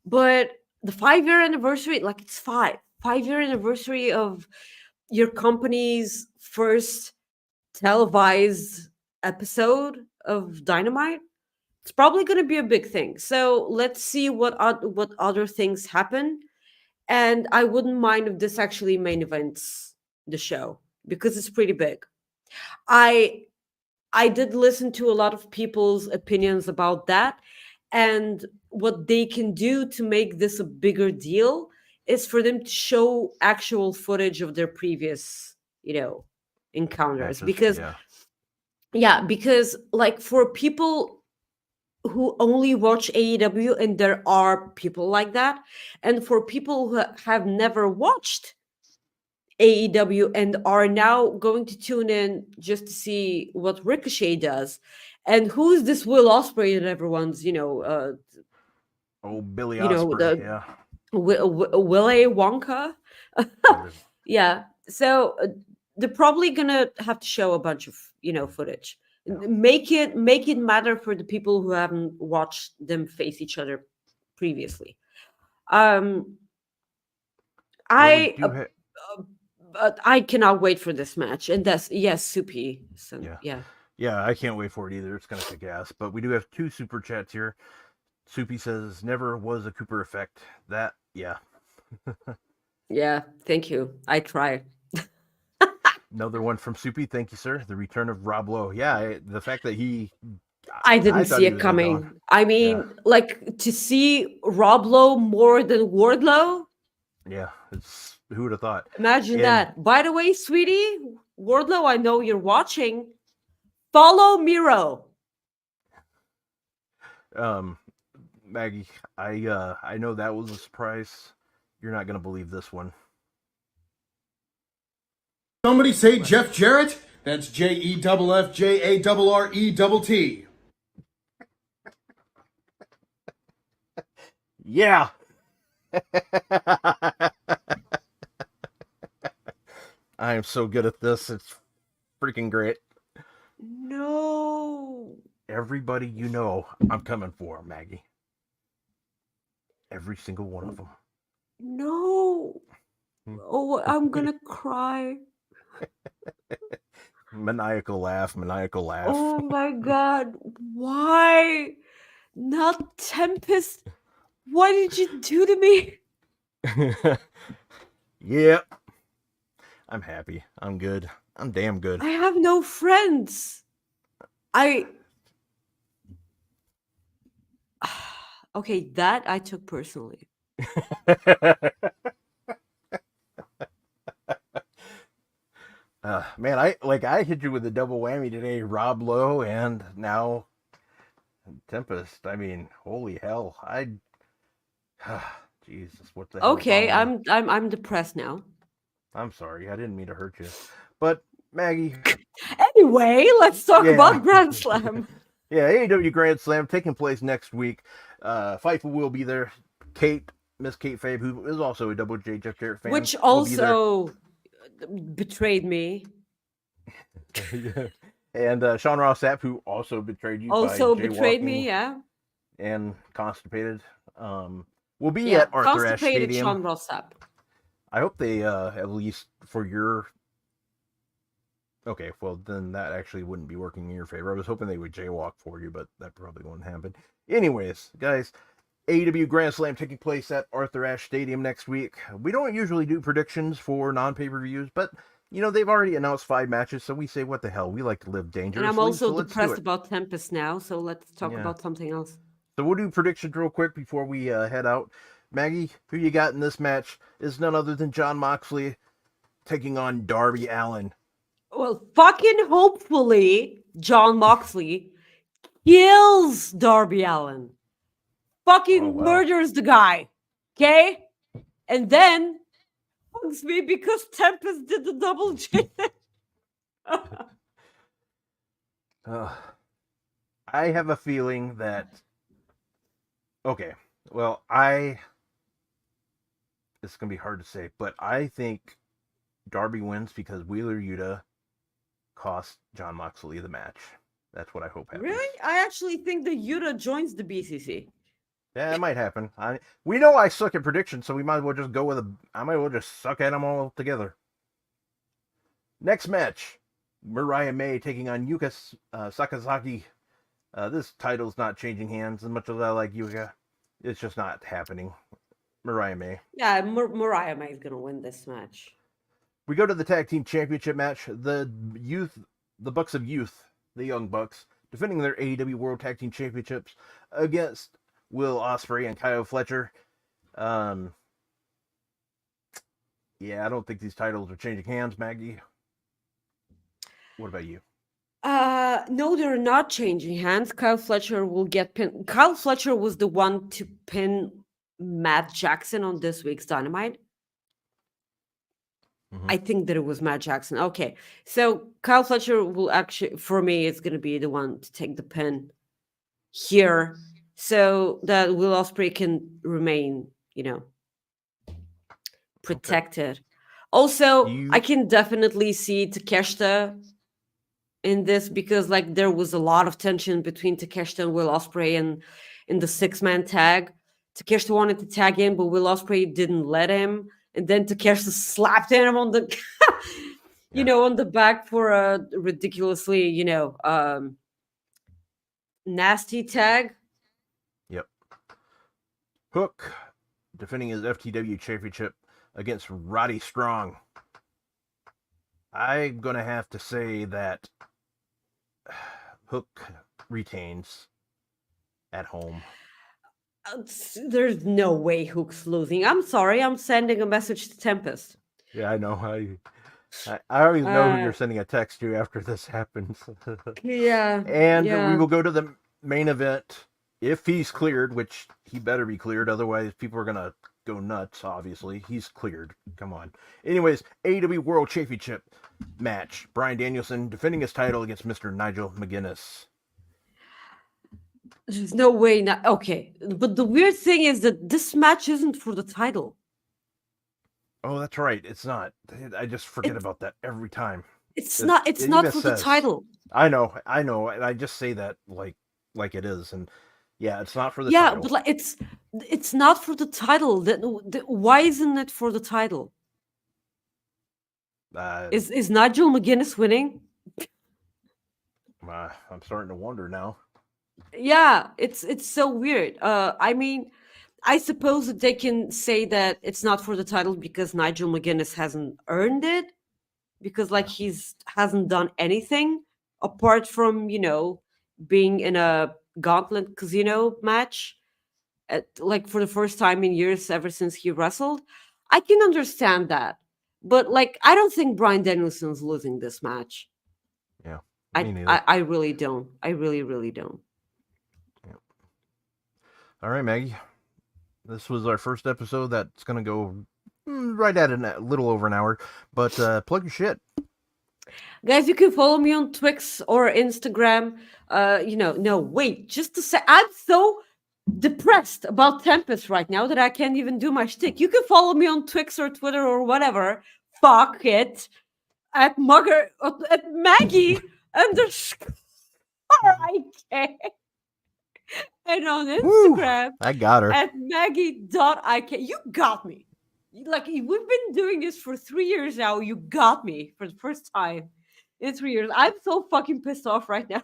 but the 5-year anniversary, like it's 5-year anniversary of your company's first televised episode of Dynamite. It's probably going to be a big thing. So let's see what other things happen. And I wouldn't mind if this actually main events the show because it's pretty big. I I did listen to a lot of people's opinions about that, and what they can do to make this a bigger deal is for them to show actual footage of their previous, encounters. matches. Because Yeah, yeah, because like for people who only watch AEW, and there are people like that, and for people who have never watched AEW and are now going to tune in just to see what Ricochet does. And who's this Will Ospreay that everyone's, oh, Billy Osprey. the Yeah, Willy Wonka? Willie. Yeah. So they're probably gonna have to show a bunch of, footage. Yeah. Make it matter for the people who haven't watched them face each other previously. Um, Well, we I do have. but I cannot wait for this match. And that's yes, Soupy. So Yeah, yeah. yeah. I can't wait for it either. It's gonna kick ass. But we do have two super chats here. Soupy says never was a Cooper effect. That yeah. Yeah. Thank you. I try. Another one from Soupy. Thank you, sir. The return of Rob Lowe. Yeah, the fact that I I didn't thought see he it was gonna go. coming. I Yeah, mean, like to see Rob Lowe more than Wardlow. yeah. It's who would have thought? Imagine And that. By the way, sweetie, Wardlow, I know you're watching. Follow Miro. um, Maggie, I know that was a surprise. You're not gonna believe this one. Somebody say Jeff Jarrett? That's JEFFJARRETT. Yeah. I am so good at this. It's freaking great. No. Everybody you know, I'm coming for, Maggie. Every single one of them. No. Oh, I'm gonna cry. Maniacal laugh, maniacal laugh. Oh my god. Why? Not Tempest. What did you do to me? Yep. I'm happy. I'm good. I'm damn good. I have no friends. I Okay, that I took personally. Man, I hit you with a double whammy today. Rob Lowe and now Tempest. I mean, holy hell! Jesus, what the hell's wrong Okay, with me? I'm depressed now. I'm sorry, I didn't mean to hurt you, but Maggie, Anyway, let's talk yeah, about Grand Slam. yeah, AEW Grand Slam taking place next week. FIFA will be there. Miss Kate Fabe, who is also a Double J Jeff Jarrett fan, Which will be there. also betrayed me. Yeah. And Sean Ross Sapp, who also betrayed you by Also betrayed jaywalking me, yeah. and constipated, will be Yeah, at Arthur Ashe constipated Stadium. Sean Rossap. I hope they at least for your. Okay, well then that actually wouldn't be working in your favor. I was hoping they would jaywalk for you, but that probably won't happen. Anyways, guys, AEW Grand Slam taking place at Arthur Ashe Stadium next week. We don't usually do predictions for non-pay-per-views, but they've already announced 5 matches, so we say what the hell. We like to live And dangerously, I'm also so let's do depressed it. about Tempest now, so let's talk Yeah. about something else. So we'll do predictions real quick before we head out. Maggie, who you got in this match is none other than Jon Moxley taking on Darby Allin. Well, fucking hopefully, Jon Moxley kills Darby Allin. Fucking murders the guy. Okay? And then hugs me because Tempest did the double J. I have a feeling that. Okay, well, it's gonna be hard to say, but I think Darby wins because Wheeler Yuta cost Jon Moxley the match. That's what I hope happens. Really? I actually think that Yuta joins the BCC. Yeah, it might happen. We know I suck at predictions, so we might as well just go with I might as well just suck at them all together. Next match, Mariah May taking on Yuka Sakazaki. This title's not changing hands as much as I like Yuka. It's just not happening. Mariah May. Yeah, Mariah May is gonna win this match. We go to the tag team championship match. The Bucks of Youth, the Young Bucks, defending their AEW World Tag Team Championships against Will Ospreay and Kyle Fletcher. Yeah, I don't think these titles are changing hands, Maggie. What about you? No, they're not changing hands. Kyle Fletcher will get pinned. Kyle Fletcher was the one to pin Matt Jackson on this week's Dynamite. I think that it was Matt Jackson. Okay, so Kyle Fletcher will actually, for me, it's going to be the one to take the pin here, so that Will Ospreay can remain, protected. Okay. Also, I can definitely see Takeshita in this because, there was a lot of tension between Takeshita and Will Ospreay and in the 6-man tag. Takeshita wanted to tag in, but Will Ospreay didn't let him. And then Takeshita slapped him on the, on the back for a ridiculously, nasty tag. Yep. Hook defending his FTW championship against Roddy Strong. I'm going to have to say that Hook retains at home. There's no way Hook's losing. I'm sorry. I'm sending a message to Tempest. Yeah, I know. I already know who you're sending a text to after this happens. Yeah. And we will go to the main event if he's cleared, which he better be cleared. Otherwise, people are going to go nuts, obviously. He's cleared. Come on. Anyways, AEW World Championship match. Bryan Danielson defending his title against Mr. Nigel McGuinness. There's no way not. Okay. But the weird thing is that this match isn't for the title. Oh, that's right. It's not. I just forget about that every time. It's not for the title. I know. And I just say that like it is. And yeah, it's not for the title. Yeah, but it's not for the title. Why isn't it for the title? Is Nigel McGuinness winning? I'm starting to wonder now. Yeah, it's so weird. I mean, I suppose that they can say that it's not for the title because Nigel McGuinness hasn't earned it, because he's hasn't done anything apart from being in a Gauntlet Casino match like for the first time in years ever since he wrestled. I can understand that. But like I don't think Bryan Danielson's losing this match. Yeah, me I, neither. I really don't. I really, really don't. Yeah. All right, Maggie. This was our first episode that's going to go right at a little over an hour. But plug your shit. Guys, you can follow me on Twix or Instagram. No, wait, just a sec. I'm so depressed about Tempest right now that I can't even do my shtick. You can follow me on Twix or Twitter or whatever. Fuck it. At Maggie underscore IK. And on Instagram I got her. at Maggie.ik. You got me. Like, we've been doing this for 3 years now. You got me for the first time in 3 years. I'm so fucking pissed off right now.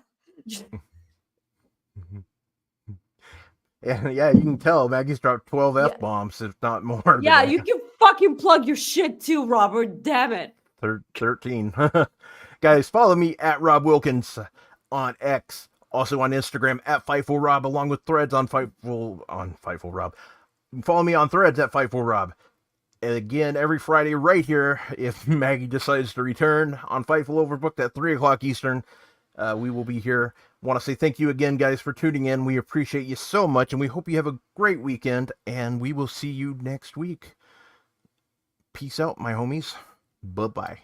Yeah, you can tell Maggie's dropped 12 F-bombs, if not more. Yeah, today. you can fucking plug your shit too, Robert. Damn it. 13. Guys, follow me at Rob Wilkins on X. Also on Instagram at FightfulRob, along with threads on Fightful Rob. Follow me on threads at FightfulRob. And again, every Friday right here, if Maggie decides to return on Fightful Overbooked at 3 o'clock Eastern, we will be here. Want to say thank you again, guys, for tuning in. We appreciate you so much, and we hope you have a great weekend, and we will see you next week. Peace out, my homies. Bye-bye.